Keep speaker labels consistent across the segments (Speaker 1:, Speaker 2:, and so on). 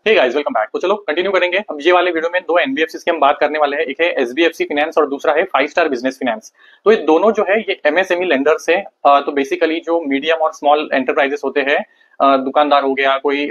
Speaker 1: Hey guys, welcome back. तो चलो continue करेंगे। अब ये वाले वीडियो में दो एनबीएफसी की हम बात करने वाले हैं। एक है एसबीएफसी फाइनेंस और दूसरा है फाइव स्टार बिजनेस फाइनेंस। तो ये दोनों जो है ये एमएसएमई लेंडर्स है। तो बेसिकली जो मीडियम और स्मॉल एंटरप्राइजेस होते हैं, दुकानदार हो गया, कोई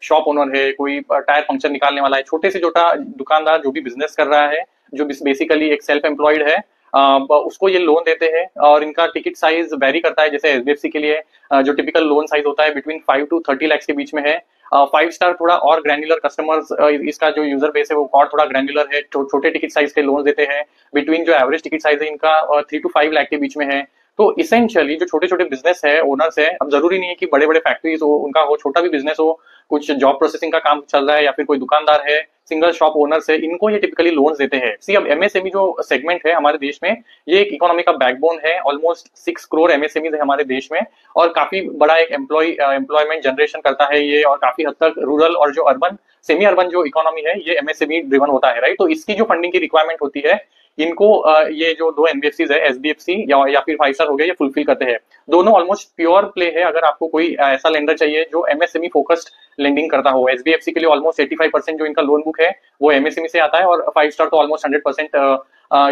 Speaker 1: शॉप ओनर है, कोई टायर पंक्चर निकालने वाला है, छोटे से छोटा दुकानदार जो भी बिजनेस कर रहा है, जो बेसिकली एक सेल्फ एम्प्लॉयड है, उसको ये लोन देते हैं। और इनका टिकट साइज वेरी करता है। जैसे एसबीएफसी के लिए जो टिपिकल लोन साइज होता है बिटवीन 5 to 30 लाख के बीच में है। फाइव स्टार थोड़ा और ग्रैन्युलर कस्टमर्स, इसका जो यूजर बेस है वो और थोड़ा ग्रैन्युलर है, छोटे टिकट साइज के लोन देते हैं। बिटवीन जो एवरेज टिकट साइज है इनका 3 to 5 लाख के बीच में है। तो इसेंशियली जो छोटे छोटे बिजनेस है, ओनर्स है, अब जरूरी नहीं है कि बड़े बड़े फैक्ट्रीज हो उनका हो, छोटा भी बिजनेस हो, कुछ जॉब प्रोसेसिंग का काम चल रहा है या फिर कोई दुकानदार है, सिंगल शॉप ओनर्स है, इनको ये टिपिकली लोन्स देते हैं। सी अब एमएसएमई जो सेगमेंट है हमारे देश में, ये एक इकोनॉमी का बैकबोन है। ऑलमोस्ट 6 करोड़ एमएसएमई है हमारे देश में और काफी बड़ा एक एम्प्लॉयमेंट जनरेशन करता है ये। और काफी हद तक रूरल और जो अर्बन सेमी अर्बन जो इकोनॉमी है ये एमएसएमई ड्रिवन होता है, राइट। तो इसकी जो फंडिंग की रिक्वायरमेंट होती है, इनको ये जो दो एनबीएफसी है, एसबीएफसी या फिर फाइव स्टार हो गया, ये फुलफिल करते हैं। दोनों ऑलमोस्ट प्योर प्ले है। अगर आपको कोई ऐसा लेंडर चाहिए जो एमएसएमई फोकस्ड लेंडिंग करता हो, एसबीएफसी के लिए ऑलमोस्ट 85% जो इनका लोन बुक है वो एमएसएमई से आता है, और फाइव स्टार तो ऑलमोस्ट 100%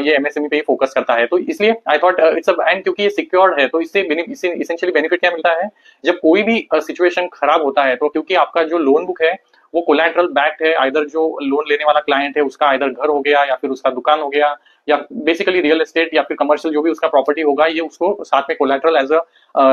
Speaker 1: ये एमएसएमई पे ही फोकस करता है। तो इसलिए आई थॉट इट्स एंड क्योंकि ये सिक्योर्ड है तो इससे इसेंशियली बेनिफिट क्या मिलता है, जब कोई भी सिचुएशन खराब होता है तो क्योंकि आपका जो लोन बुक है वो कोलैटरल बैक्ड है। आइदर जो लोन लेने वाला क्लाइंट है उसका आइदर घर हो गया या फिर उसका दुकान हो गया, या बेसिकली रियल एस्टेट या फिर कमर्शियल जो भी उसका प्रॉपर्टी होगा, ये उसको साथ में कोलैटरल एज अ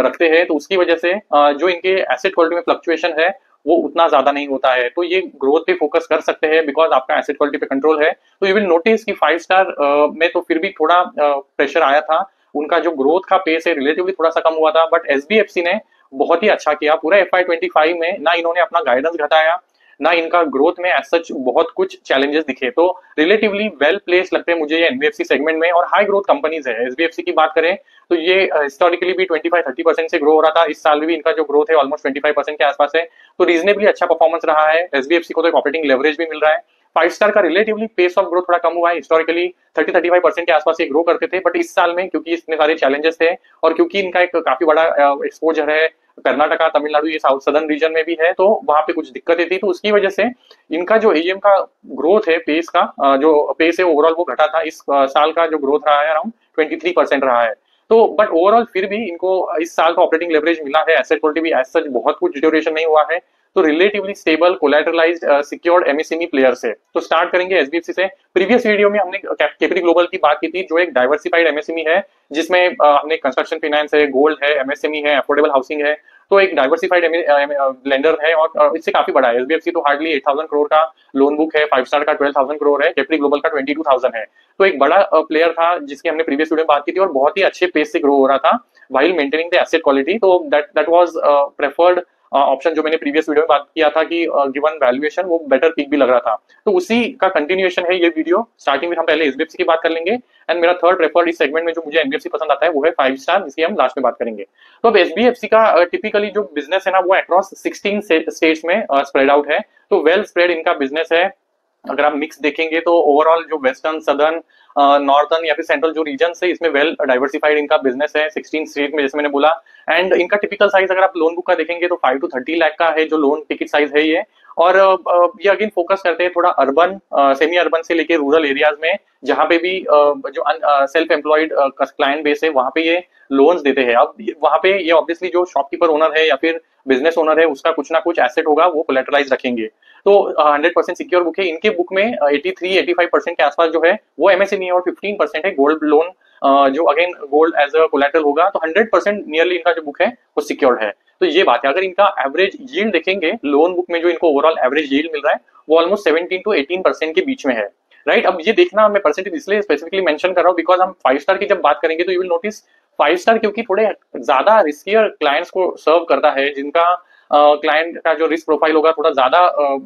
Speaker 1: रखते हैं। तो उसकी वजह से जो इनके एसेट क्वालिटी में फ्लक्चुएशन है वो उतना ज्यादा नहीं होता है। तो ये ग्रोथ पे फोकस कर सकते हैं बिकॉज आपका एसेट क्वालिटी पे कंट्रोल है। तो यू विल नोटिस कि फाइव स्टार में तो फिर भी थोड़ा प्रेशर आया था। उनका जो ग्रोथ का पेस है रिलेटिवली थोड़ा सा कम हुआ था, बट एसबीएफसी ने बहुत ही अच्छा किया। पूरा FY25 में ना इन्होंने अपना गाइडेंस घटाया, ना इनका ग्रोथ में एज सच बहुत कुछ चैलेंजेस दिखे। तो रिलेटिवली वेल प्लेस लगते हैं मुझे ये एनबीएफसी सेगमेंट में, और हाई ग्रोथ कंपनीज है। एसबीएफसी की बात करें तो ये हिस्टोरिकली भी 25-30% से ग्रो हो रहा था। इस साल भी इनका जो ग्रोथ है ऑलमोस्ट 25% के आसपास है। तो रीजनेबली अच्छा परफॉर्मेंस रहा है। एसबीएफसी को तो एक ऑपरेटिंग लेवरेज भी मिल रहा है। फाइव स्टार का रिलेटिवली पेस ऑफ ग्रोथ थोड़ा कम हुआ है। हिस्टोरिकली 30-35% के आसपास ये ग्रो करते थे, बट इस साल में क्योंकि इतने सारे चैलेंजेस थे और क्योंकि इनका एक काफी बड़ा एक्सपोजर है कर्नाटका, तमिलनाडु, ये साउथ सदर्न रीजन में भी है, तो वहां पे कुछ दिक्कतें थी। तो उसकी वजह से इनका जो एएम का ग्रोथ है, पेस का जो पेस है ओवरऑल वो घटा था। इस साल का जो ग्रोथ रहा है अराउंड 23% रहा है। तो बट ओवरऑल फिर भी इनको इस साल का ऑपरेटिंग लेवरेज मिला है। एसेट क्वालिटी भी एज सच बहुत कुछ डिटोरेशन नहीं हुआ है। तो relatively stable collateralised secured MSME player से। तो स्टार्ट करेंगे एसबीएफसी से। प्रीवियस वीडियो में हमने कैपिटल ग्लोबल की बात की थी, जो एक डाइवर्सिफाइड एमएसएमई है, जिसमें हमने कंस्ट्रक्शन फाइनेंस है, गोल्ड है, एमएसएमई है, अफोर्डेबल हाउसिंग है। तो एक डाइवर्सिफाइड लेंडर है और इससे काफी बड़ा है। एसबीएफसी तो हार्डली 8,000 करोड़ का लोन बुक है, फाइव स्टार का 12,000 करोड़ है, कैपिटल ग्लोबल का 22,000 है। तो एक बड़ा प्लेयर था जिसकी हमने प्रीवियस वीडियो में बात की थी, और बहुत ही अच्छे पेस से ग्रो हो रहा था while maintaining the asset quality. तो दैट वाज प्रेफर्ड ऑप्शन जो मैंने प्रीवियस वीडियो में बात किया था कि गिवन वैल्यूएशन वो बेटर पिक भी लग रहा था। तो उसी का कंटिन्यूएशन है ये वीडियो। स्टार्टिंग में हम पहले एसबीएफसी की बात कर लेंगे, एंड मेरा थर्ड प्रेफर्ड इस सेगमेंट में जो मुझे एनबीएफसी पसंद आता है वो है फाइव स्टार, जिसकी हम लास्ट में बात करेंगे। तो अब एसबीएफसी का टिपिकली जो बिजनेस है ना वो अक्रॉस 16 स्टेट्स में स्प्रेड आउट है। तो वेल स्प्रेड इनका बिजनेस है। अगर आप मिक्स देखेंगे तो ओवरऑल जो वेस्टर्न, सदर्न, नॉर्थर्न या फिर सेंट्रल जो रीजन है, इसमें वेल डाइवर्सिफाइड इनका बिजनेस है 16 स्टेट में, जैसे मैंने बोला। एंड इनका टिपिकल साइज अगर आप लोन बुक का देखेंगे तो 5 to 30 लाख का है जो लोन टिकट साइज है ये। और ये अगेन फोकस करते हैं थोड़ा अर्बन, सेमी अर्बन से लेके रूरल एरियाज में, जहाँ पे भी जो सेल्फ एम्प्लॉयड क्लाइंट बेस है वहां पे ये लोन्स देते हैं। अब वहां पे ये ऑब्वियसली जो शॉपकीपर ओनर है या फिर बिजनेस ओनर है उसका कुछ ना कुछ एसेट होगा, वो कोलेटराइज रखेंगे। तो 100% सिक्योर बुक है। इनके बुक में 83-85% के आसपास जो है वो एमएसएमई है, और 15% है गोल्ड लोन, जो again gold as a collateral होगा। तो 100% नियरली इनका जो बुक है वो सिक्योर्ड है। तो ये बात है। अगर इनका एवरेज यील्ड देखेंगे लोन बुक में, जो इनको ओवरऑल एवरेज यील्ड मिल रहा है वो ऑलमोस्ट 17 to 18% के बीच में है, राइट। अब ये देखना, मैं परसेंटेज इसलिए स्पेसिफिकली मेंशन कर रहा हूँ बिकॉज हम फाइव स्टार की जब बात करेंगे तो you will notice five star क्योंकि थोड़े ज्यादा रिस्कियर क्लाइंट्स को सर्व करता है, जिनका क्लाइंट का जो रिस्क प्रोफाइल होगा थोड़ा ज्यादा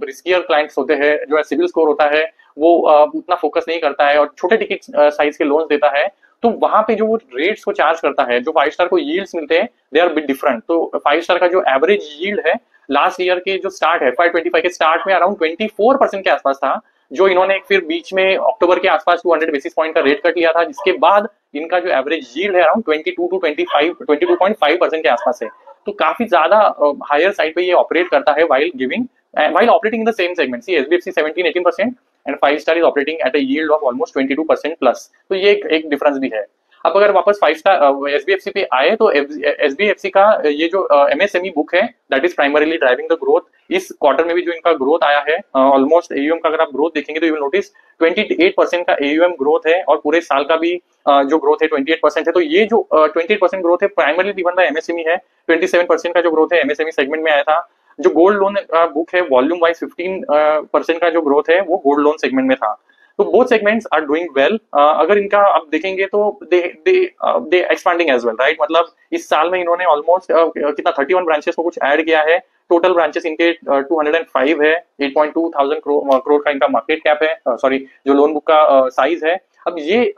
Speaker 1: रिस्कियर क्लाइंट्स होते हैं, जो सिविल स्कोर होता है वो उतना फोकस नहीं करता है और छोटे टिकट साइज के लोन्स देता है। तो वहां पे जो वो रेट्स को चार्ज करता है, जो फाइव स्टार को यील्ड्स मिलते हैं, दे आर बिट डिफरेंट। तो फाइव स्टार का जो एवरेज यील्ड है लास्ट ईयर के जो स्टार्ट है FY25 के स्टार्ट में अराउंड 24% के आसपास था, जो इन्होंने फिर बीच में अक्टूबर के आसपास 200 बेसिस पॉइंट का रेट कट लिया था, जिसके बाद इनका जो एवरेज यील्ड है अराउंड 22.5% के आसपास है। तो काफी ज्यादा हायर साइड पे ये ऑपरेट करता है while giving while operating in the same segment. See, SBFC 17-18% and 5 star is operating at a yield of almost 22% plus. तो ये एक डिफरेंस भी है। अब अगर वापस 5 स्टार एसबीएफसी पे आए तो एसबीएफसी का ये जो एमएसएमई बुक है that is primarily driving the growth. इस क्वार्टर में भी जो इनका ग्रोथ आया है ऑलमोस्ट एयूएम का अगर आप ग्रोथ देखेंगे तो यू विल नोटिस 28% का एयूएम ग्रोथ है और पूरे साल का भी जो ग्रोथ है 28% है। तो ये जो 28% ग्रोथ है प्राइमरली गिवन बाय एमएसएमई है। 27% का जो ग्रोथ है एमएसएमई सेगमेंट में आया था। जो गोल्ड लोन बुक है वॉल्यूम वाइज 15% का जो ग्रोथ है वो गोल्ड लोन सेगमेंट में था। तो both segments are doing well. अगर इनका आप देखेंगे तो they expanding as well, right. मतलब इस साल में इन्होंने ऑलमोस्ट कितना 31 ब्रांचेस को कुछ ऐड किया है। टोटल ब्रांचेस इनके 205 है। 8.2 थाउजेंड करोड़ का इनका मार्केट कैप है, सॉरी जो लोन बुक का साइज है। अब ये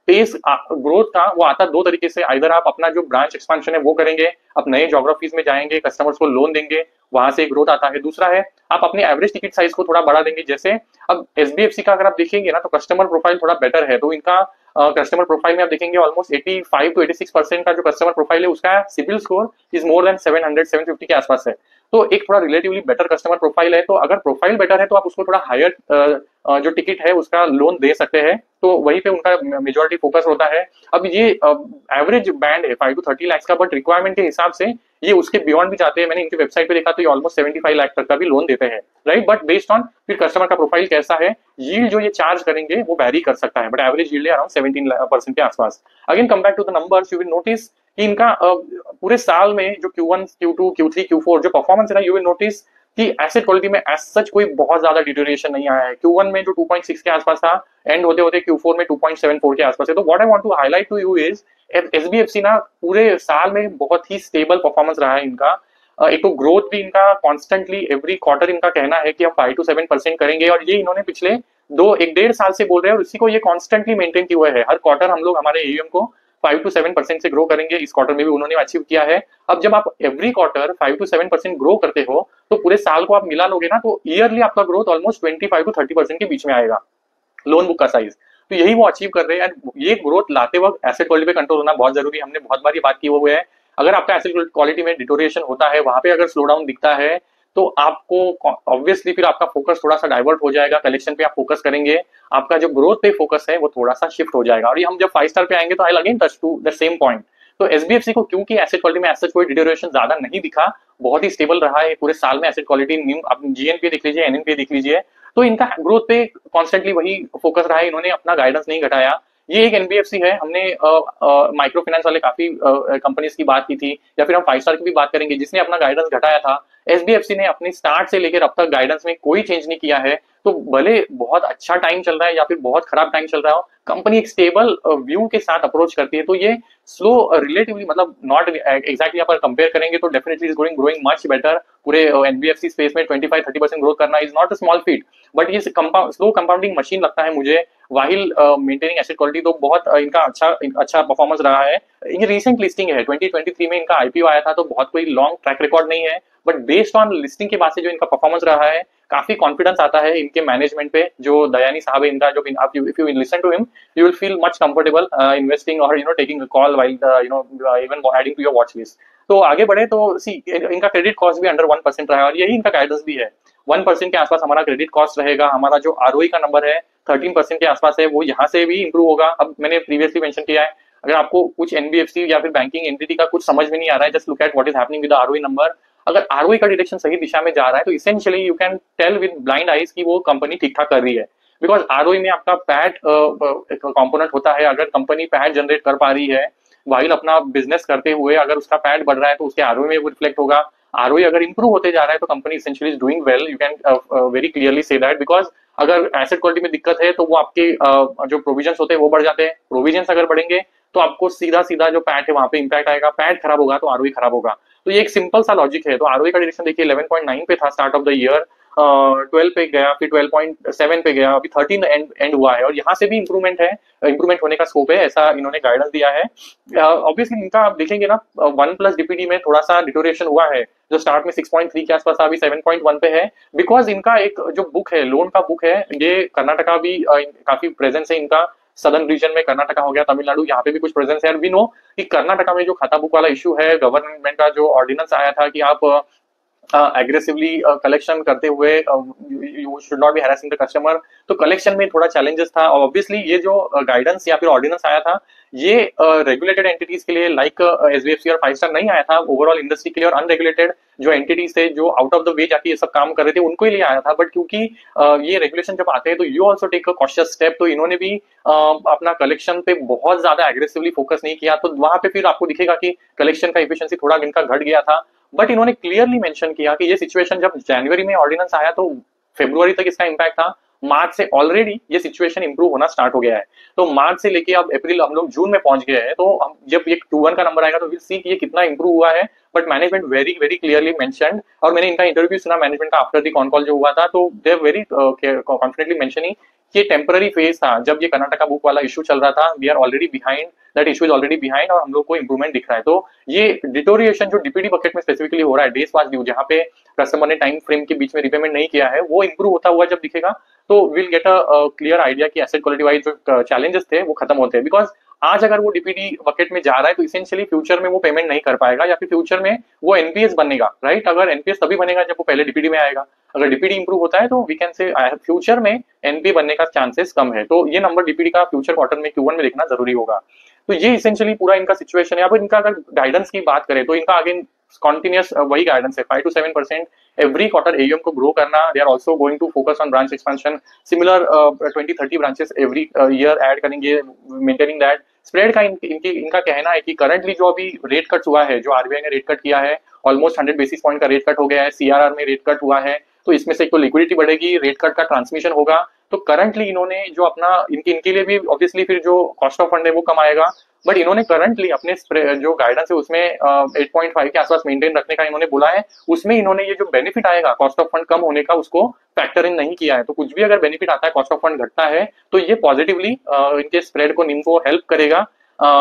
Speaker 1: पेस ग्रोथ का वो आता दो तरीके से, आइदर आप अपना जो ब्रांच एक्सपेंशन है वो करेंगे, आप नए ज्योग्राफीज में जाएंगे, कस्टमर्स को लोन देंगे, वहां से ग्रोथ आता है। दूसरा है आप अपने एवरेज टिकट साइज को थोड़ा बढ़ा देंगे। जैसे अब एसबीएफसी का अगर आप देखेंगे ना तो कस्टमर प्रोफाइल थोड़ा बेटर है। तो इनका कस्टमर प्रोफाइल में आप देखेंगे ऑलमोस्ट 85 to 86% का जो कस्टमर प्रोफाइल है उसका CIBIL score is more than 700-750 के आसपास है। तो एक थोड़ा रिलेटिवली बेटर कस्टमर प्रोफाइल है। तो अगर प्रोफाइल बेटर है तो आप उसको थोड़ा हायर जो टिकट है उसका लोन दे सकते हैं। तो वहीं पे उनका मेजोरिटी फोकस होता है। अब ये एवरेज बैंड है 5 to 30 लाख का, बट रिक्वायरमेंट के हिसाब से ये उसके बियॉन्ड भी जाते हैं। मैंने इनकी वेबसाइट पे देखा तो ये ऑलमोस्ट 75 लाख तक का भी लोन देते हैं, राइट। बट बेस्ड ऑन फिर कस्टमर का प्रोफाइल कैसा है, यील्ड जो ये चार्ज करेंगे वो वैरी कर सकता है, बट एवरेज यील्ड है अराउंड 17% के आसपास। Again come back to the numbers, you will notice कि इनका पूरे साल में जो Q1, Q2, Q3, Q4 जो परफॉर्मेंस है, यू विल नोटिस कि एसेट क्वालिटी में एज सच कोई बहुत ज्यादा डिटोरिएशन नहीं आया है। Q1 में जो 2.6 के आसपास था, एंड होते होते Q4 में 2.74 के आसपास है। तो what I want to highlight to you is SBFC ना पूरे साल में बहुत ही स्टेबल परफॉर्मेंस रहा है इनका। एक तो ग्रोथ भी इनका कॉन्स्टेंटली एवरी क्वार्टर इनका कहना है कि हम 5 to 7% करेंगे, और ये इन्होंने पिछले 1.5 साल से बोल रहे हैं और इसी को ये कॉन्स्टेंटली मेंटेन किया हुआ है। हर क्वार्टर हम लोग हमारे एयूएम को 5 to 7% से ग्रो करेंगे। इस क्वार्टर में भी उन्होंने अचीव किया है। अब जब आप एवरी क्वार्टर 5 to 7% ग्रो करते हो तो पूरे साल को आप मिला लोगे ना तो ईयरली आपका ग्रोथ ऑलमोस्ट 25 to 30% के बीच में आएगा लोन बुक का साइज। तो यही वो अचीव कर रहे हैं। ये ग्रोथ लाते वक्त एसेट क्वालिटी पे कंट्रोल होना बहुत जरूरी है। हमने बहुत बार ये बात की वो है, अगर आपका एसेट क्वालिटी में डिटोरिएशन होता है, वहां पे अगर स्लो डाउन दिखता है तो आपको ऑब्वियसली फिर आपका फोकस थोड़ा सा डाइवर्ट हो जाएगा। कलेक्शन पे आप फोकस करेंगे, आपका जो ग्रोथ पे फोकस है वो थोड़ा सा शिफ्ट हो जाएगा। और ये हम जब 5 स्टार पे आएंगे तो I again touch to the same point. तो एसबीएफसी को क्योंकि एसेट क्वालिटी में एसेट कोई डिटोरिएशन ज्यादा नहीं दिखा, बहुत ही स्टेबल रहा है पूरे साल में एसेट क्वालिटी। जीएनपी देख लीजिए, एनएनपी देख लीजिए, तो इनका ग्रोथ पे कॉन्स्टेंटली वही फोकस रहा है। इन्होंने अपना गाइडेंस नहीं घटाया। ये एक एनबीएफसी है। हमने माइक्रो फाइनेंस वाले काफी कंपनीज की बात की थी, या फिर हम 5 स्टार की भी बात करेंगे जिसने अपना गाइडेंस घटाया था। एसबीएफसी ने अपनी स्टार्ट से लेकर अब तक गाइडेंस में कोई चेंज नहीं किया है। तो भले बहुत अच्छा टाइम चल रहा है या फिर बहुत खराब टाइम चल रहा हो, कंपनी एक स्टेबल व्यू के साथ अप्रोच करती है। तो ये स्लो रिलेटिवली, मतलब नॉट एग्जैक्टली अगर कंपेयर करेंगे तो definitely is growing much better. पूरे एनबीएफसी स्पेस में 25-30% ग्रोथ करना is not a small feet, but ये स्लो कंपाउंडिंग मशीन लगता है मुझे वाहिल मेंटेनिंग एसेट क्वालिटी। तो बहुत इनका अच्छा परफॉर्मेंस रहा है। ये रिसेंट लिस्टिंग है, 2023 में इनका आईपीओ आया था, तो बहुत कोई लॉन्ग ट्रैक रिकॉर्ड नहीं है, बट बेस्ड ऑन लिस्टिंग के बाद से जो इनका परफॉर्मेंस रहा है काफी कॉन्फिडेंस आता है इनके मैनेजमेंट पे। जो दयानी साहब है इनका, जो आप if you listen to him you will feel much comfortable investing और taking a call while even adding to your watch list. तो आगे बढ़े तो सी इनका क्रेडिट कॉस्ट भी अंडर 1% रहा है, और यही इनका गाइडेंस भी है। 1% के आसपास हमारा क्रेडिट कॉस्ट रहेगा। हमारा जो आरओई का नंबर है 13% के आसपास है, वो यहाँ से भी इंप्रूव होगा। अब मैंने प्रीवियसली मेंशन किया है, अगर आपको कुछ एनबीएफसी या फिर बैंकिंग एंटिटी का कुछ समझ में नहीं आ रहा है, just look at what is happening with ROE number. अगर आरओई का डायरेक्शन सही दिशा में जा रहा है तो essentially you can tell with blind eyes कि वो कंपनी ठीक ठाक कर रही है। बिकॉज आरओई में आपका पैट कंपोनेंट होता है। अगर कंपनी पैट जनरेट कर पा रही है वाइल अपना बिजनेस करते हुए, अगर उसका पैट बढ़ रहा है तो उसके आरओई में वो रिफ्लेक्ट होगा। आरओई अगर इंप्रूव होते जा रहा है तो company essentially is doing well. You can very clearly say that, because अगर एसेट क्वालिटी में दिक्कत है तो वो आपके जो प्रोविजंस होते हैं वो बढ़ जाते हैं। प्रोविजंस अगर बढ़ेंगे तो आपको सीधा सीधा जो पैट है वहां पे इंपैक्ट आएगा। पैट खराब होगा तो आरओई खराब होगा। तो ये एक सिंपल सा लॉजिक है। तो आरओई का डायरेक्शन देखिए 11.9 पे था स्टार्ट ऑफ द ईयर, 12 पे गया, फिर 12.7 पे गया, अभी 13 एंड हुआ है, और यहाँ से भी इंप्रूवमेंट है, इंप्रूवमेंट होने का स्कोप है, ऐसा इन्होंने गाइडेंस दिया है। ऑब्वियसली इनका आप देखेंगे ना 1+ डीपीडी में थोड़ा सा डिटोरिएशन हुआ है, जो स्टार्ट में 6.3 के आसपास था, अभी 7.1 पे है। बिकॉज इनका एक जो बुक है, लोन का बुक है, ये कर्नाटका भी काफी प्रेजेंस है इनका। सदर्न रीजन में कर्नाटका हो गया, तमिलनाडु, यहाँ पे भी कुछ प्रेजेंस है। वी नो कि कर्नाटका में जो खाता बुक वाला इशू है, गवर्नमेंट का जो ऑर्डिनेंस आया था कि आप एग्रेसिवली कलेक्शन करते हुए you should not be harassing the customer. तो कलेक्शन में थोड़ा चैलेंजेस था, और ऑब्वियसली ये जो गाइडेंस या फिर ऑर्डिनेंस आया था ये रेगुलेटेड एंटिटीज के लिए लाइक एसबीएफसी और फाइव स्टार नहीं आया था, ओवरऑल इंडस्ट्री के लिए और अनरेगुलेटेड जो एंटिटीज थे जो आउट ऑफ द वे जाके ये सब काम कर रहे थे उनको ही लिए आया था। बट क्योंकि ये रेगुलेशन जब आते हैं तो you also take a cautious step, तो इन्होंने भी अपना कलेक्शन पे बहुत ज्यादा एग्रेसिवली फोकस नहीं किया, तो वहां पे फिर आपको दिखेगा कि कलेक्शन का एफिशिएंसी थोड़ा इनका घट गया था। बट इन्होंने क्लियरली मेंशन किया कि ये सिचुएशन जब जनवरी में ऑर्डिनेंस आया तो फरवरी तक इसका इम्पैक्ट था, मार्च से ऑलरेडी ये सिचुएशन इंप्रूव होना स्टार्ट हो गया है। तो मार्च से लेके अब अप्रैल हम लोग जून में पहुंच गए हैं, तो हम जब ये Q1 का नंबर आएगा तो विल सी कि ये कितना इंप्रूव हुआ है। But management very very clearly mentioned, और मैंने इनका इंटरव्यू सुना मैनेजमेंट का आफ्टर द कॉन कॉल जो हुआ था, तो दे वेरी कॉन्फिडेंटली मेंशनिंग कि ये टेम्पररी फेज था। जब ये कर्नाटका बुक वाला इशू चल रहा था, we are already behind, that issue is already behind, और हम लोग को इंप्रूवमेंट दिख रहा है। तो ये डिटोरिएशन जो डीपीडी बकेट में स्पेसिफिकली हो रहा है, डेज पास ड्यू, जहां पे कस्टमर ने टाइम फ्रेम के बीच में रिपेमेंट नहीं किया है, वो इंप्रूव होता हुआ जब दिखेगा तो will get a clear idea कि एसेट क्वालिटी वाइज जो चैलेंजेस थे वो खत्म होते हैं। बिकॉज आज अगर वो डीपीडी बकेट में जा रहा है तो इसेंशियली फ्यूचर में वो पेमेंट नहीं कर पाएगा, या फिर फ्यूचर में वो एनपीएस बनेगा, राइट? अगर एनपीएस तभी बनेगा जब वो पहले डीपीडी में आएगा। अगर डीपीडी इंप्रूव होता है तो वी कैन से फ्यूचर में एनपी बनने का चांसेस कम है। तो ये नंबर डीपीडी का फ्यूचर क्वार्टर में Q1 में देखना जरूरी होगा। तो ये इसेंशियली पूरा इनका सिचुएशन है। अब इनका अगर गाइडेंस की बात करें तो इनका अगेन कॉन्टिन्यूस वही गाइडेंस है, 5 to 7% एवरी क्वार्टर एयूएम को ग्रो करना। They are also going to focus on branch expansion, similar 20-30 branches every year add करेंगे, मेंटेनिंग दैट स्प्रेड का। इनका कहना है कि करंटली जो अभी रेट कट हुआ है, जो आरबीआई ने रेट कट किया है, ऑलमोस्ट 100 बेसिस पॉइंट का रेट कट हो गया है, सीआरआर में रेट कट हुआ है, तो इसमें से एक तो लिक्विडिटी बढ़ेगी, रेट कट का ट्रांसमिशन होगा। तो करंटली इन्होंने जो अपना इनके लिए भी ऑब्वियसली फिर जो कॉस्ट ऑफ फंड है वो कम आएगा। बट इन्होंने करंटली अपने जो गाइडेंस है उसमें 8.5 के आसपास मेंटेन रखने का इन्होंने बोला है। उसमें इन्होंने ये जो बेनिफिट आएगा कॉस्ट ऑफ फंड कम होने का उसको फैक्टर इन नहीं किया है। तो कुछ भी अगर बेनिफिट आता है, कॉस्ट ऑफ फंड घटता है, तो ये पॉजिटिवली इनके स्प्रेड को निम को हेल्प करेगा,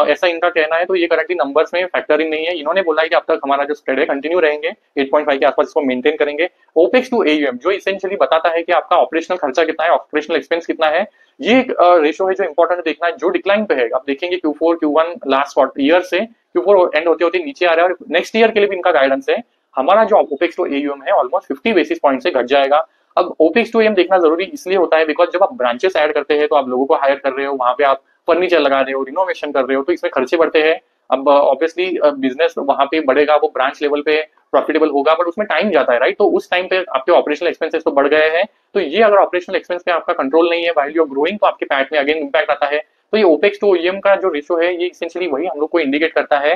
Speaker 1: ऐसा इनका कहना है। तो ये करंटली नंबर्स में फैक्टर इन नहीं है। इन्होंने बोला है कि अब तक हमारा जो स्प्रेड है कंटिन्यू रहेंगे, 8.5 के आसपास इसको मेंटेन करेंगे। ओपेक्स टू एयूएम जो इसेंशियली बताता है कि आपका ऑपरेशनल खर्चा कितना है, ऑपरेशनल एक्सपेंस कितना है, ये एक रेशो है जो इंपॉर्टेंट देखना है, जो डिक्लाइन पे है। आप देखेंगे Q4 Q1 लास्ट ईयर से Q4 एंड होते होते नीचे आ रहा है, और नेक्स्ट ईयर के लिए भी इनका गाइडेंस है हमारा जो ओपेक्स टू एयूएम है ऑलमोस्ट 50 बेसिस पॉइंट से घट जाएगा। अब ओपेक्स टू एयूएम देखना जरूरी इसलिए होता है बिकॉज जब आप ब्रांचेस ऐड करते हैं तो आप लोगों को हायर कर रहे हो, वहां पे आप फर्नीचर लगा रहे हो, रिनोवेशन कर रहे हो, तो इसमें खर्चे बढ़ते हैं। अब ऑब्वियसली बिजनेस वहां पे बढ़ेगा, वो ब्रांच लेवल पे प्रॉफिटेबल होगा, बट उसमें टाइम जाता है, राइट? तो उस टाइम पे आपके ऑपरेशनल एक्सपेंसेस तो बढ़ गए हैं। तो ये अगर ऑपरेशनल एक्सपेंस पे आपका कंट्रोल नहीं है व्हाइल यू आर ग्रोइंग, तो आपके पैट में अगेन इंपैक्ट आता है। तो ये ओपेक्स टू ओईएम का जो रेशो है ये इसेंशियली वही हम लोग को इंडिकेट करता है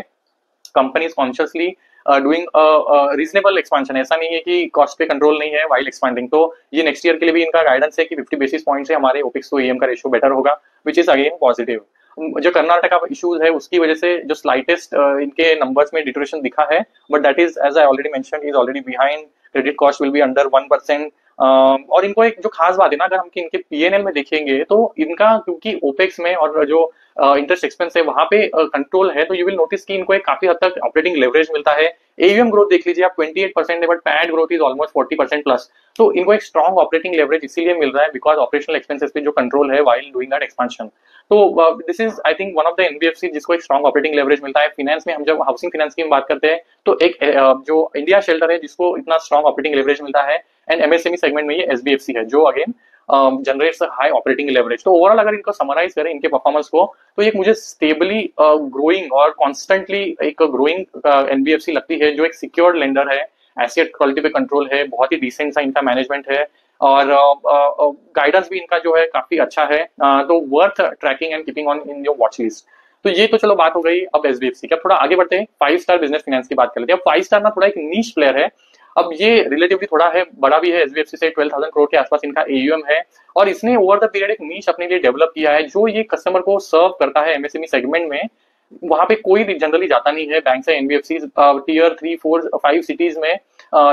Speaker 1: companies consciously doing reasonable expansion. ऐसा नहीं है कि कॉस्ट पे कंट्रोल नहीं है वाइल एक्सपांडिंग। तो ये नेक्स्ट ईयर के लिए भी इनका गाइडेंस है कि 50 बेसिस पॉइंट से हमारे ओपेक्स टू एएम का रेशियो बेटर होगा, विच इज अगेन पॉजिटिव। जो कर्नाटका इश्यूज है उसकी वजह से जो स्लाइटेस्ट इनके नंबर्स में डिटोरेशन दिखा है, but that is as I already mention is already behind. Credit cost will be under 1%। और इनको एक जो खास बात है ना, अगर हम इनके पीएनएल में देखेंगे तो इनका क्योंकि ओपेक्स में और जो इंटरेस्ट एक्सपेंस है वहां पे कंट्रोल है, तो यू विल नोटिस कि इनको एक काफी हद तक ऑपरेटिंग लेवरेज मिलता है। एयूएम ग्रोथ देख लीजिए आप 28% है, but pad growth is almost 40% plus. तो इनको एक स्ट्रॉन्ग ऑपरेटिंग लेवरेज इसीलिए मिल रहा है बिकॉज ऑपरेशनल एक्सपेंसेस पे जो कंट्रोल है व्हाइल डूइंग दैट एक्सपेंशन। तो this is I think one of the NBFC जिसको एक स्ट्रॉन्ग ऑपरेटिंग लेवरेज मिलता है। फाइनेंस में हम जब हाउसिंग फाइनेंस की बात करते हैं तो एक जो इंडिया शेल्टर है जिसको इतना स्ट्रॉन्ग ऑपरेटिंग लेवरेज मिलता है, एंड एमएसएमई सेगमेंट में ये एसबीएफसी है जो again generates high operating leverage. तो ओवरऑल अगर इनको समराइज करें इनके परफॉर्मेंस को, तो एक मुझे स्टेबली ग्रोइंग और कॉन्स्टेंटली एक ग्रोइंग एनबीएफसी लगती है, जो एक सिक्योर्ड लेंडर है, एसेट क्वालिटी पे कंट्रोल है, बहुत ही डिसेंट सा इनका मैनेजमेंट है, और गाइडेंस भी इनका जो है काफी अच्छा है। तो worth tracking and keeping on in your watch list. तो ये तो चलो बात हो गई अब एसबीएफसी की। अब थोड़ा आगे बढ़ते हैं, 5 स्टार बिजनेस फाइनेंस की बात कर लेते हैं। अब 5 स्टार ना थोड़ा एक नीश प्लेयर है। अब ये रिलेटिवली थोड़ा है बड़ा भी है, एसबीएफसी से 12,000 करोड़ के आसपास इनका एयूएम है, और इसने ओवर द पीरियड एक नीश अपने लिए डेवलप किया है जो ये कस्टमर को सर्व करता है एमएसएमई सेगमेंट में। वहां पे कोई जनरली जाता नहीं है बैंक से एनबीएफसी टीयर 3, 4, 5 सिटीज में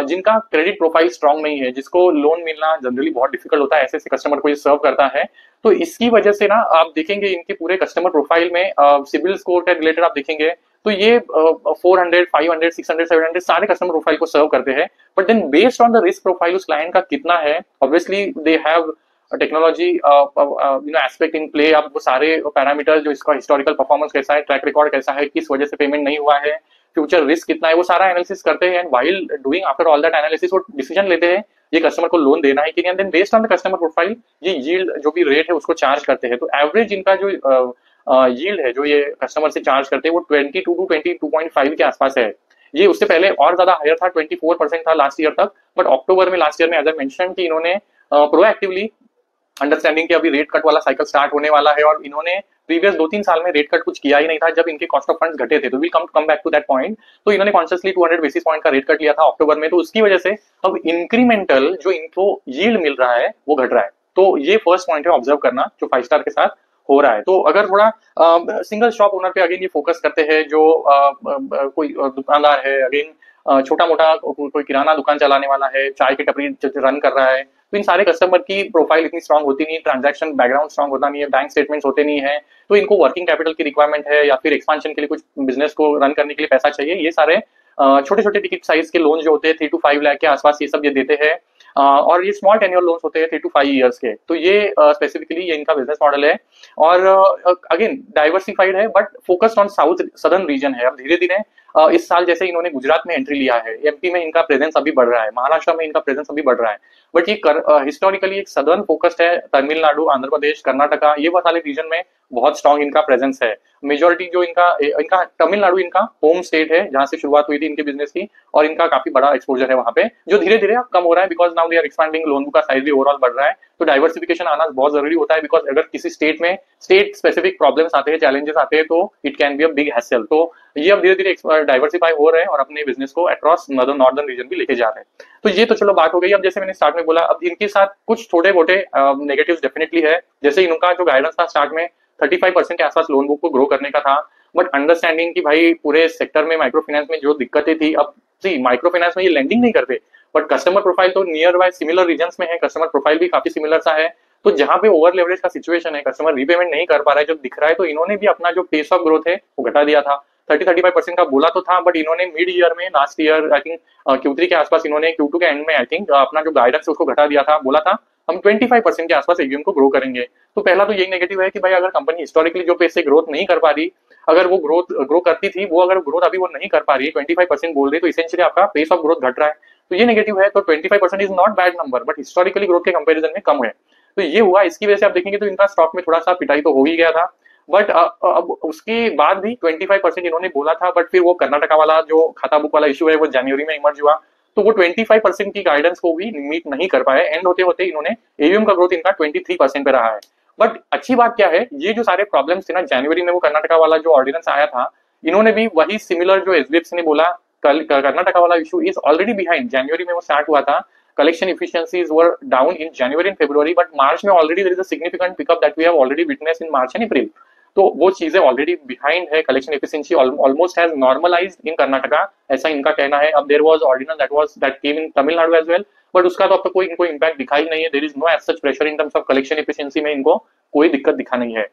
Speaker 1: जिनका क्रेडिट प्रोफाइल स्ट्रांग नहीं है, जिसको लोन मिलना जनरली बहुत डिफिकल्ट होता है, ऐसे ऐसे कस्टमर को ये सर्व करता है। तो इसकी वजह से ना आप देखेंगे इनके पूरे कस्टमर प्रोफाइल में सिबिल स्कोर के रिलेटेड आप देखेंगे तो ये 400, 500, 600, 700 सारे कस्टमर प्रोफाइल को सर्व करते हैं। But then based on the risk profile उस क्लाइंट का कितना है, obviously they have technology aspect in play. आप वो सारे पैरामीटर जो इसका हिस्टोरिकल परफॉर्मेंस कैसा है, ट्रैक रिकॉर्ड कैसा है, किस वजह से पेमेंट नहीं हुआ है, फ्यूचर रिस्क कितना है, वो सारा एनालिसिस करते हैं। And while doing after all that analysis वो डिसीजन लेते हैं ये कस्टमर को लोन देना है कि नहीं। Then based on the customer profile ये यील्ड जो भी रेट है उसको चार्ज करते हैं। तो एवरेज इनका जो यील्ड है जो ये कस्टमर से चार्ज करते हैं वो 22 टू 22.5 के आसपास है। ये उससे पहले और ज्यादा हायर था, 24% था लास्ट ईयर तक। बट अक्टूबर में लास्ट ईयर में एज आई मेंशन कि इन्होंने प्रोएक्टिवली अंडरस्टैंडिंग कि अभी रेट कट वाला साइकिल स्टार्ट होने वाला है, और इन्होंने प्रीवियस 2-3 साल में रेट कट कुछ किया ही नहीं था जब इनके कॉस्ट ऑफ फंड्स घटे थे। तो we come back to that point. तो इन्होंने कॉन्शियसली 200 बेसिस पॉइंट का रेट कट लिया था अक्टूबर में। तो उसकी वजह से अब इंक्रीमेंटल जो इनको यील्ड मिल रहा है वो घट रहा है। तो ये फर्स्ट पॉइंट है ऑब्जर्व करना जो 5 स्टार के साथ हो रहा है। तो अगर थोड़ा सिंगल शॉप ओनर पे अगेन ये फोकस करते हैं, जो कोई दुकानदार है, अगेन छोटा मोटा कोई किराना दुकान चलाने वाला है, चाय की टपरी रन कर रहा है, तो इन सारे कस्टमर की प्रोफाइल इतनी स्ट्रांग होती नहीं, ट्रांजैक्शन बैकग्राउंड स्ट्रांग होता नहीं है, बैंक स्टेटमेंट्स होते नहीं है। तो इनको वर्किंग कैपिटल की रिक्वायरमेंट है या फिर एक्सपांशन के लिए कुछ बिजनेस को रन करने के लिए पैसा चाहिए। ये सारे छोटे छोटे टिकट साइज के लोन जो होते हैं 3 to 5 लाख के आसपास ये सब ये देते हैं। और ये स्मॉल टेन्योर लोन्स होते हैं 3 to 5 ईयर्स के। तो ये स्पेसिफिकली ये इनका बिजनेस मॉडल है। और अगेन डाइवर्सिफाइड है but focused on south southern reason है। अब धीरे धीरे इस साल जैसे इन्होंने गुजरात में एंट्री लिया है, एमपी में इनका प्रेजेंस अभी बढ़ रहा है, महाराष्ट्र में इनका प्रेजेंस अभी बढ़ रहा है। बट ये हिस्टोरिकली एक सदर्न फोकस्ड है। तमिलनाडु, आंध्र प्रदेश, कर्नाटका, ये वाले रीजन में बहुत स्ट्रॉन्ग इनका प्रेजेंस है। मेजोरिटी जो इनका इनका तमिलनाडु इनका होम स्टेट है जहां से शुरुआत हुई थी इनके बिजनेस की, और इनका काफी बड़ा एक्सपोजर है वहां पे, जो धीरे धीरे अब कम हो रहा है because now they are expanding, loan book का साइज भी ओवरऑल बढ़ रहा है। तो डाइवर्सिफिकेशन आना बहुत जरूरी होता है बिकॉज अगर किसी स्टेट में स्टेट स्पेसिफिक प्रॉब्लम्स आते हैं, चैलेंजेस आते हैं, तो it can be a big hassle. तो ये अब धीरे धीरे डाइवर्सिफाई हो रहे हैं और अपने बिजनेस को अक्रॉस नॉर्दर्न रीजन भी लेके जा रहे हैं। तो ये तो चलो बात हो गई। अब जैसे मैंने स्टार्ट में बोला, अब इनके साथ कुछ छोटे मोटे नेगेटिव्स डेफिनेटली है। जैसे इनका जो गाइडेंस था स्टार्ट में 35% के आसपास लोन बुक को ग्रो करने का था, बट अंडरस्टैंडिंग कि भाई पूरे सेक्टर में माइक्रो फाइनेंस में जो दिक्कतें थी, अब सी माइक्रो फाइनेंस में ये लेंडिंग नहीं करते बट कस्टमर प्रोफाइल तो नियर बाय सिमिलर रीजन्स में है, कस्टमर प्रोफाइल भी काफी सिमिलर सा है। तो जहां पे ओवर लेवरेज का सिचुएशन है, कस्टमर रीपेमेंट नहीं कर पा रहा है, जो दिख रहा है, तो इन्होंने भी अपना जो पेस ऑफ ग्रोथ है वो घटा दिया था। 30-35% का बोला तो था, बट इन्होंने मिड ईयर में last year I think Q3 के आसपास, इन्होंने Q2 के एंड में आई थिंक अपना जो गाइडेंस है उसको घटा दिया था। बोला था हम 25% के आसपास एयूएम को ग्रो करेंगे। तो पहला तो यही नेगेटिव है कि भाई अगर कंपनी हिस्टोरिकली जो पेस से ग्रोथ नहीं कर पा रही, अगर वो ग्रो करती थी, वो अगर ग्रोथ अभी वो नहीं कर पा रही, 25% बोल रही, तो इसेंशियली आपका पेस ऑफ ग्रोथ घट रहा है। तो ये नेगेटिव है। तो 25% is not bad number, but historically growth के कंपेरिजन में कम है। तो ये हुआ, इसकी वजह से आप देखेंगे तो इनका स्टॉक में थोड़ा सा पिटाई तो हो ही गया था। बट अब उसके बाद भी 25% इन्होंने बोला था, बट फिर वो कर्नाटका वाला जो खाता बुक वाला इशू है वो जनवरी में इमर्ज हुआ, तो वो 25% की गाइडेंस को भी मीट नहीं कर पाए। एंड होते होते इन्होंने एयूएम का ग्रोथ इनका 23% पे रहा है। बट अच्छी बात क्या है, ये जो सारे प्रॉब्लम्स थे ना, जनवरी में वो कर्नाटका वाला जो ऑर्डिनेंस आया था, इन्होंने भी वही सिमिलर जो एसबीएफसी ने बोला, कर्नाटका वाला इशू इज ऑलरेडी बिहाइंड। जनवरी में वो स्टार्ट हुआ था, collection efficiencies were down in January and February, but March में already there is a significant pickup that we have already witnessed in March and April. तो वो चीजें ऑलरेडी बिहाइंड है, collection efficiency almost has normalised इन कर्नाटका, ऐसा इनका कहना है। अब there was ordinance that came in Tamil Nadu as well, but उसका तो अब तक कोई इनको इम्पैक्ट दिखा ही नहीं है। There is no as such pressure in terms of collection efficiency में, इनको कोई दिक्कत दिखा नहीं है।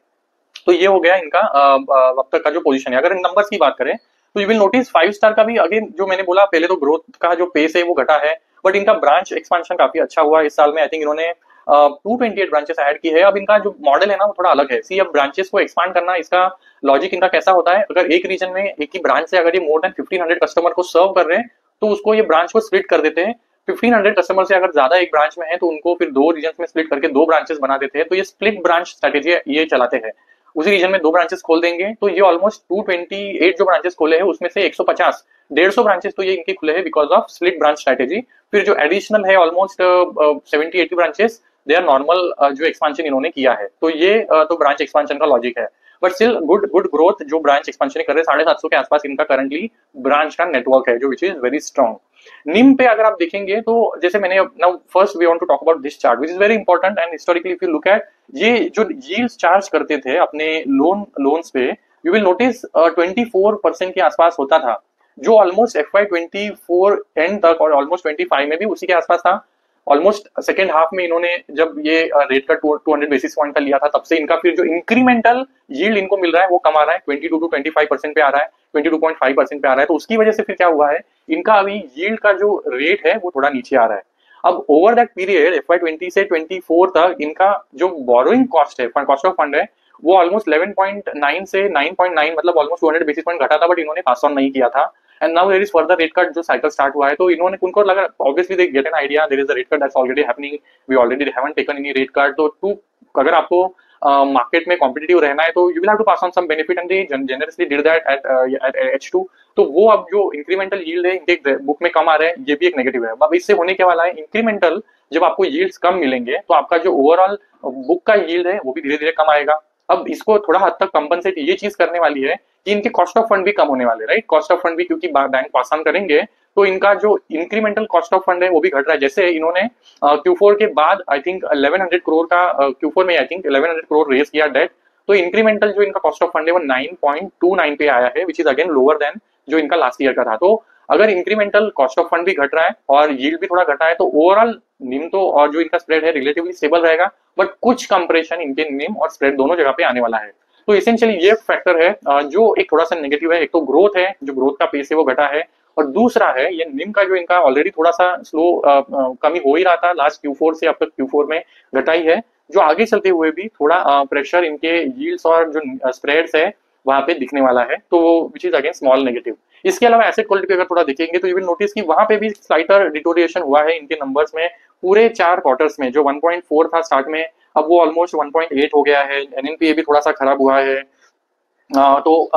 Speaker 1: तो ये हो गया इनका अब तक का जो पोजीशन है। अगर नंबर्स की बात करें तो यू विल नोटिस 5 स्टार का भी अगेन जो मैंने बोला पहले, तो ग्रोथ का जो पेस है वो घटा है, बट इनका ब्रांच एक्सपेंशन काफी अच्छा हुआ इस साल में। आई थिंक इन्होंने 228 ब्रांचेस ऐड की है। अब इनका जो मॉडल है ना वो थोड़ा अलग है। सी अब ब्रांचेस को एक्सपांड करना, इसका लॉजिक इनका कैसा होता है, अगर एक रीजन में एक ही ब्रांच से अगर ये मोर देन 1500 कस्टमर को सर्व कर रहे हैं तो उसको ये ब्रांच को स्प्लिट कर देते हैं। 1500 कस्टमर से अगर ज्यादा एक ब्रांच में है तो उनको फिर 2 रीजन में स्प्लिट करके 2 ब्रांचेस बना देते हैं। तो ये स्प्लिट ब्रांच स्ट्रेटेजी ये चलाते हैं। उसी रीजन में 2 ब्रांचेस खोल देंगे, तो ये ऑलमोस्ट 228 जो ब्रांचेस खोले हैं उसमें से 150 ब्रांचेस तो ये इनके खुले हैं because of split branch strategy. फिर जो एडिशनल है almost 70-80 branches, they are normal जो एक्सपांशन इन्होंने किया है। तो ये तो ब्रांच एक्सपांशन का लॉजिक है, बट स्टिल गुड ग्रोथ जो ब्रांच एक्सपांशन कर रहे हैं। 750 के आसपास इनका करंटली ब्रांच का नेटवर्क है जो विच इज वेरी स्ट्रॉन्ग। निम पे अगर आप देखेंगे तो जैसे मैंने now first we want to talk about this chart which is very important and historically if you look at, ये जो यील्ड्स चार्ज करते थे अपने लोन्स पे, यू विल नोटिस 24% के आसपास होता था, जो ऑलमोस्ट FY24 एंड तक और ऑलमोस्ट 25 में भी उसी के आसपास था। ऑलमोस्ट सेकेंड हाफ में इन्होंने जब ये रेट का 200 बेसिस पॉइंट का लिया था, तब से इनका फिर जो इंक्रीमेंटल यील्ड इनको मिल रहा है वो कम आ रहा है, 22 to 25% पे आ रहा है, 22.5% पे आ रहा है। तो उसकी वजह से फिर क्या हुआ है, इनका अभी यील्ड का जो रेट है वो थोड़ा नीचे आ रहा है। अब ओवर दैट पीरियड FY20 से 24 तक इनका जो बोरोइंग कॉस्ट है, कॉस्ट ऑफ फंड है, वो ऑलमोस्ट 11.9 से 9.9 मतलब ऑलमोस्ट 200 बेसिस पॉइंट घटा था, बट इन्होंने पास ऑन नहीं किया था। And now there is further rate cut जो साइकिल स्टार्ट हुआ है, तो इन्होंने उनको लगा obviously they get an idea there is a rate cut that's already happening, we already haven't taken any rate cut, तो टू अगर आपको मार्केट में कॉम्पिटिटिव रहना है तो you will have to pass on some benefit and they generously did that at H2। तो वो अब जो इंक्रीमेंटल यील्ड है इनके बुक में कम आ रहा है, ये भी एक नेगेटिव है। अब इससे होने के वाला है इंक्रीमेंटल, जब आपको यील्ड्स कम मिलेंगे तो आपका जो ओवरऑल बुक का यील्ड है वो भी धीरे धीरे कम आएगा। अब इसको थोड़ा हद तक कंपनसेट ये चीज करने वाली है कि इनके कॉस्ट ऑफ फंड भी कम होने वाले, राइट, कॉस्ट ऑफ फंड भी क्योंकि बैंक पास ऑन करेंगे तो इनका जो इंक्रीमेंटल कॉस्ट ऑफ फंड है वो भी घट रहा है। जैसे इन्होंने Q4 के बाद आई थिंक 1100 करोड़ का Q4 में आई थिंक 1100 करोड़ रेज किया डेट, तो इंक्रीमेंटल जो इनका कॉस्ट ऑफ फंड है वो 9.29 पे आया है, which is again lower than जो इनका लास्ट ईयर का था। तो अगर इंक्रीमेंटल कॉस्ट ऑफ फंड भी घट रहा है और यील्ड भी थोड़ा घटा है तो ओवरऑल निम तो और जो इनका स्प्रेड है रिलेटिवली स्टेबल रहेगा, बट कुछ कंप्रेशन इनके निम और स्प्रेड दोनों जगह पे आने वाला है। तो इसेंशियली ये फैक्टर है जो एक थोड़ा सा नेगेटिव है। एक तो ग्रोथ है, जो ग्रोथ का पेस है वो घटा है, और दूसरा है ये निम का जो इनका ऑलरेडी थोड़ा सा स्लो कमी हो ही रहा था लास्ट Q4 से अब तक Q4 में घटाई है, जो आगे चलते हुए भी थोड़ा प्रेशर इनके यील्ड्स और जो स्प्रेड्स है वहां पे दिखने वाला है, तो which is again small negative. इसके अलावा एसेट क्वालिटी पे अगर थोड़ा देखेंगे तो यू विल नोटिस कि वहां पे भी स्लाइटर डिटोरिएशन हुआ है इनके नंबर्स में पूरे 4 क्वार्टर्स में। जो 1.4 था स्टार्ट में अब वो ऑलमोस्ट 1.8 हो गया है। NNPA भी थोड़ा सा खराब हुआ है, तो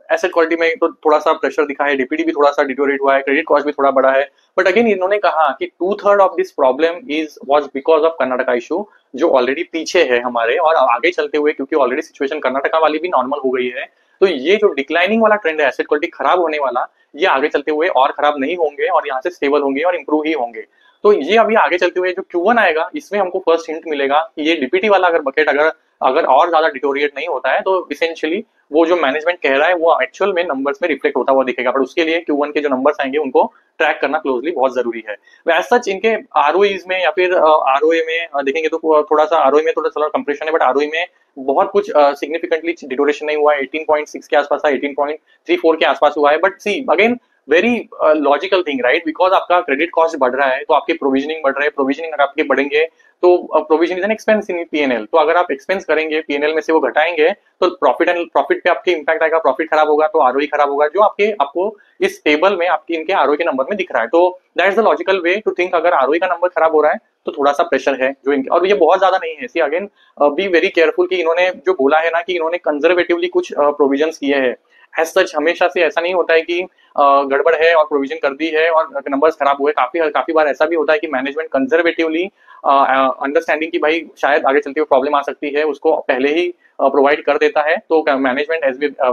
Speaker 1: एसेट क्वालिटी में तो थोड़ा सा प्रेशर दिखा है, DPD भी थोड़ा सा डिटोरेट हुआ है, क्रेडिट कॉस्ट भी थोड़ा बढ़ा है। बट अगेन इन्होंने कहा कि 2/3 of this problem is was because of Karnataka issue, जो ऑलरेडी पीछे है हमारे, और आगे चलते हुए क्योंकि ऑलरेडी सिचुएशन कर्नाटका वाली भी नॉर्मल हो गई है, तो ये जो डिक्लाइनिंग वाला ट्रेंड है एसेट क्वालिटी खराब होने वाला, ये आगे चलते हुए और खराब नहीं होंगे और यहाँ से स्टेबल होंगे और इंप्रूव ही होंगे। तो ये अभी आगे चलते हुए जो Q1 आएगा इसमें हमको फर्स्ट हिंट मिलेगा कि ये DPT वाला अगर बकेट अगर अगर और ज्यादा डिटोरिएट नहीं होता है तो इसेंशियली वो जो मैनेजमेंट कह रहा है वो एक्चुअल में नंबर्स में रिफ्लेक्ट होता हुआ दिखेगा। बट उसके लिए Q1 के जो नंबर्स आएंगे उनको ट्रैक करना क्लोजली बहुत जरूरी है। एज सच इनके ROEs में या फिर ROA में देखेंगे तो थोड़ा सा ROE में थोड़ा सा कंप्रेशन है, बट ROE में बहुत कुछ सिग्निफिकेंटली डिटोरेशन नहीं हुआ है। 18.6 के आसपास था, 18.34 के आसपास हुआ है। But see again very logical thing, right, because आपका क्रेडिट कॉस्ट बढ़ रहा है तो आपके प्रोविजनिंग बढ़ रहे हैं, प्रोविजनिंग अगर आपके बढ़ेंगे तो provision is an expense in PNL, तो अगर आप एक्सपेंस करेंगे PNL में से वो घटाएंगे तो प्रॉफिट पे आपके इंपैक्ट आएगा, प्रॉफिट खराब होगा तो ROE खराब होगा, जो आपको इस टेबल में आपकी इनके ROE के नंबर में दिख रहा है। तो that is the logical way to think, अगर ROE का नंबर खराब हो रहा है तो थोड़ा सा प्रेशर है जो इनके, और ये बहुत ज्यादा नहीं है। See again be very careful कि इन्होंने जो बोला है ना कि इन्होंने कंजर्वेटिवली कुछ प्रोविजंस किए हैं। एज सच हमेशा से ऐसा नहीं होता है कि गड़बड़ है और प्रोविजन कर दी है और नंबर्स खराब हुए। काफी बार ऐसा भी होता है कि मैनेजमेंट कंजर्वेटिवली अंडरस्टैंडिंग की भाई शायद आगे चलती हुई प्रॉब्लम आ सकती है उसको पहले ही प्रोवाइड कर देता है। तो मैनेजमेंट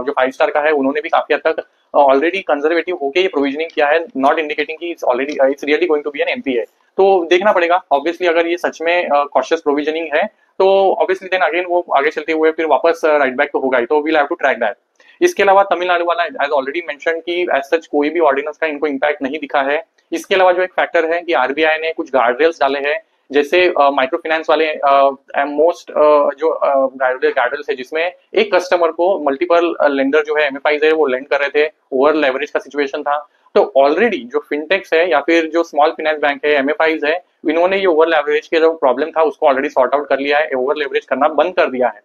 Speaker 1: जो 5 स्टार का है उन्होंने भी काफी हद तक ऑलरेडी कंजर्वेटिव होके ये प्रोविजनिंग किया है, नॉट इंडिकेटिंग कि it's really going to be an NPA। तो देखना पड़ेगा ऑब्वियसली, अगर ये सच में कॉशियस प्रोविजनिंग है तो ऑब्वियसली देन अगेन वो आगे चलते हुए फिर वापस राइट बैक तो होगा ही, तो we'll have to track that. इसके अलावा तमिलनाडु वाला एज ऑलरेडी मेंशन कि एज सच कोई भी ऑर्डिनेंस का इनको इम्पैक्ट नहीं दिखा है। इसके अलावा जो एक फैक्टर है कि RBI ने कुछ गार्डरेल्स डाले हैं, जैसे माइक्रो फाइनेंस वाले मोस्ट जो गार्डरेल्स है जिसमें एक कस्टमर को मल्टीपल लेंडर जो है MFIs है वो लेंड कर रहे थे, ओवर लेवरेज का सिचुएशन था। तो ऑलरेडी जो फिनटेक्स है या फिर जो स्मॉल फाइनेंस बैंक है MFIs है, इन्होंने ये ओवर लेवरेज के जो प्रॉब्लम था उसको ऑलरेडी सॉर्ट आउट कर लिया है, ओवर लेवरेज करना बंद कर दिया है।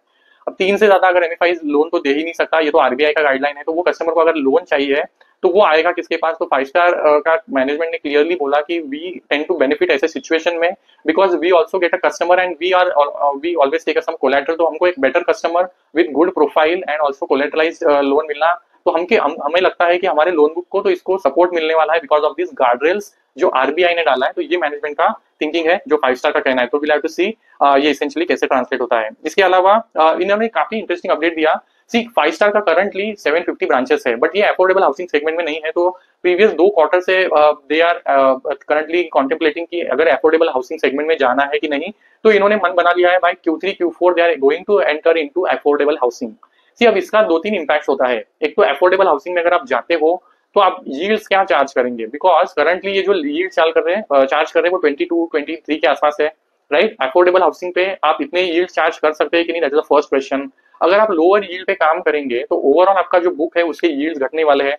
Speaker 1: अब 3 से ज्यादा अगर MFIs लोन तो दे ही नहीं सकता, ये तो RBI का गाइडलाइन है। तो वो कस्टमर को अगर लोन चाहिए तो वो आएगा किसके पास? तो 5 स्टार का मैनेजमेंट ने क्लियरली बोला कि वी टेंड टू बेनिफिट ऐसे सिचुएशन में because we also get a customer and we always take some collateral. तो हमको एक better customer with good profile and also collateralize loan मिलना, तो हमें लगता है कि हमारे लोन बुक को तो इसको सपोर्ट मिलने वाला है बिकॉज ऑफ दिस गार्डरेल्स जो RBI ने डाला है। तो ये मैनेजमेंट का थिंकिंग है जो 5 स्टार का कहना है। तो वी हैव टू सी ये एसेंशियली कैसे ट्रांसलेट होता है। इसके अलावा इन्होंने काफी इंटरेस्टिंग अपडेट दिया। सी 5 स्टार का करंटली 750 ब्रांचेस है, बट ये अफोर्डेबल हाउसिंग सेगमेंट में नहीं है। तो प्रीवियस 2 क्वार्टर से दे आर करंटली कॉन्टेम्पलेटिंग कि अगर अफोर्डेबल हाउसिंग सेगमेंट में जाना है कि नहीं। तो इन्होंने मन बना लिया है भाई Q3 Q4 they are going to enter into affordable housing. See अब इसका 2-3 इंपैक्ट होता है। एक तो अफोर्डेबल हाउसिंग में अगर आप जाते हो तो आप यील्ड्स क्या चार्ज करेंगे, बिकॉज करंटली ये जो यील्ड चार्ज कर रहे हैं वो 22-23 के आसपास है, राइट। अफोर्डेबल हाउसिंग पे आप इतने यील्ड चार्ज कर सकते हैं कि नहीं, that is the first question. अगर आप लोअर यील्ड पे काम करेंगे तो ओवरऑल आपका जो बुक है उसके यील्ड घटने वाले हैं।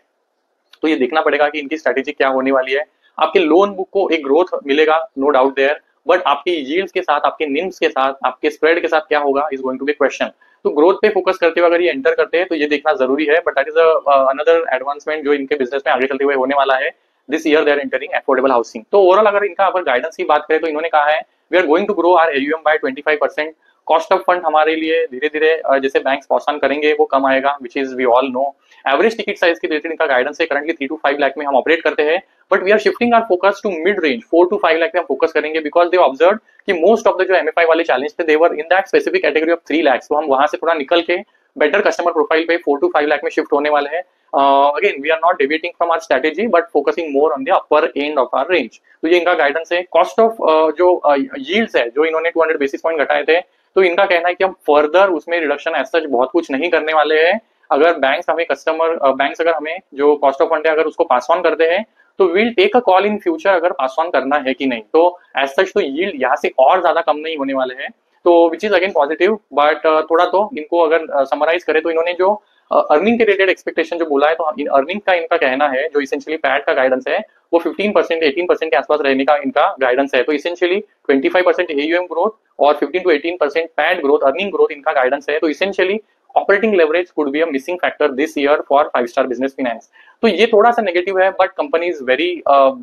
Speaker 1: तो ये देखना पड़ेगा कि इनकी स्ट्रेटेजी क्या होने वाली है। आपके लोन बुक को एक ग्रोथ मिलेगा, नो डाउट देयर, बट आपके यील्ड्स के साथ, आपके निम्स के साथ, आपके स्प्रेड के साथ क्या होगा is going to be question. तो ग्रोथ पे फोकस करते हुए अगर ये एंटर करते हैं तो ये देखना जरूरी है, but that is another advancement जो इनके बिजनेस में आगे चलते हुए होने वाला है। This year they are entering affordable housing. तो ओवरऑल अगर इनका अगर गाइडेंस की बात करें तो इन्होंने कहा है we are going to grow our AUM by 25%। Cost of fund हमारे लिए धीरे धीरे जैसे बैंक प्रोत्साहन करेंगे वो कम आएगा, which is we all know. Average ticket size के रिलेटेड इनका गाइडेंस है करंटली 3 to 5 लाख में हम ऑपरेट करते हैं, but we are shifting our focus to mid range 4 to 5 lakh में हम फोकस करेंगे, बिकॉज दे ऑब्जर्व कि मोस्ट ऑफ द जो एमएफआई वाले चैलेंज थे they were in that specific category of 3 lakh. तो हम वहां से थोड़ा निकल के बेटर कस्टमर प्रोफाइल पे 4 to 5 लाख में शिफ्ट होने वाले हैं। Again we are not deviating from our strategy but focusing more on the upper end of our range. तो ये इनका गाइडेंस है। कॉस्ट ऑफ जो यील्ड्स है जो इन्होंने 200 बेसिस पॉइंट घटाए थे, तो इनका कहना है कि हम फर्दर उसमें रिडक्शन एज सच बहुत कुछ नहीं करने वाले हैं। अगर बैंक्स अगर हमें जो कॉस्ट ऑफ फंड है अगर उसको पास ऑन करते हैं तो will take a call in future अगर पास ऑन करना है कि नहीं। तो एज सच तो यील्ड यहाँ से और ज्यादा कम नहीं होने वाले हैं, तो which is again positive. But थोड़ा तो इनको अगर समराइज करें तो इन्होंने जो अर्निंग के रिलेटेड एक्सपेक्टेशन जो बोला है, तो इन अर्निंग का इनका कहना है जो इसेंशियली पैट का गाइडेंस है वो 15% 18% के आसपास रहने का इनका गाइडेंस है। तो इसेंशियली 25% एयूएम ग्रोथ और 15 to 18% PAT growth earning growth इनका गाइडेंस है। तो essentially operating leverage could be a missing factor this year for 5 star business finance. तो ये थोड़ा सा नेगेटिव है, but company is very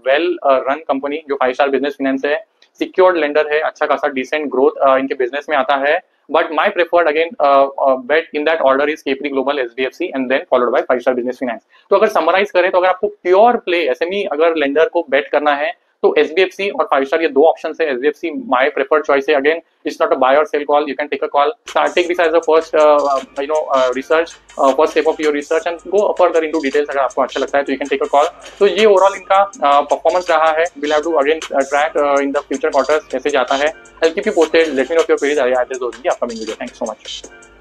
Speaker 1: well run company जो 5 स्टार बिजनेस फाइनेंस है। सिक्योर्ड लेंडर है, अच्छा खासा डिसेंट ग्रोथ इनके बिजनेस में आता है। But my preferred again bet in that order is Capri Global, SBFC and then followed by 5 star business finance. तो अगर समराइज करें तो अगर आपको प्योर प्ले एसएमई अगर लेंडर को बेट करना है तो एसबीएफसी और 5 स्टार ये दो ऑप्शन है। एसबीएफसी माय प्रेफर्ड चॉइस है। Again it's not a buy or sell call, you can take a call, take this as a first research, first step of your research and go further into details. अगर आपको अच्छा लगता है तो you can take a call. तो ये overall इनका performance रहा है। Will have to again track in the future quarters कैसे जाता है। I will keep you posted, let me know your queries. I address दोगे upcoming video. Thank you so much.